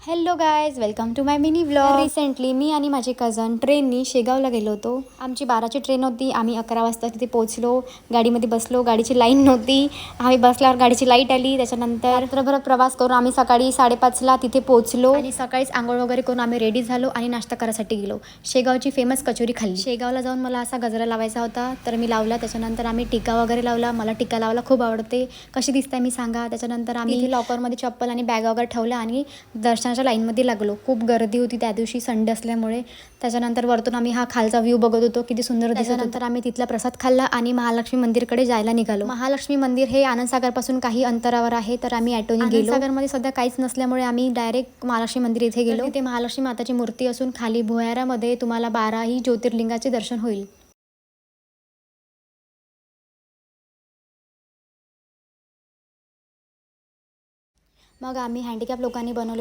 Hello guys, welcome to my mini vlog. Recently मी आणि माझे कझन ट्रेननी शेगावला गेलो होतो. आमची 12ची ट्रेन होती. आम्ही 11 वाजता तिथे पोहोचलो. गाडीमध्ये बसलो. गाडीची लाईन नव्हती. आम्ही बसल्यावर गाडीची लाईट आली. त्याच्यानंतर रात्रभर प्रवास करून आम्ही सकाळी 5:30ला तिथे पोहोचलो आणि सकाळीच आंघोळ वगैरे करून आम्ही रेडी झालो आणि नाश्ता करायसाठी गेलो. शेगावची फेमस कचोरी खाल्ली. शेगावला जाऊन मला असा गजरा लावायचा होता, तर मी लावला. त्याच्यानंतर आम्ही टिका वगैरे लावला. मला टिका लावायला खूप आवडते. कशी दिसते मी सांगा. त्याच्यानंतर आम्ही लॉकरमध्ये चप्पल आणि बॅग वगैरे ठेवल्या आणि दर्शनाच्या लाईनमध्ये लागलो. खूप गर्दी होती त्या दिवशी, संडे असल्यामुळे. त्याच्यानंतर वरतून आम्ही हा खालचा व्ह्यू बघत होतो, किती सुंदर दिसत होता. त्याच्यानंतर आम्ही तिथला प्रसाद खाल्ला आणि महालक्ष्मी मंदिरकडे जायला निघालो. महालक्ष्मी मंदिर हे आनंदसागरपासून काही अंतरावर आहे, तर आम्ही ऑटोने गेलो. आनंदसागरमध्ये सध्या काहीच नसल्यामुळे आम्ही डायरेक्ट महालक्ष्मी मंदिर इथे गेलो. तिथे महालक्ष्मी माताची मूर्ती असून खाली भुयारामध्ये तुम्हाला 12ही ज्योतिर्लिंगाचे दर्शन होईल. मग आम्ही हँडिकॅप लोकांनी बनवले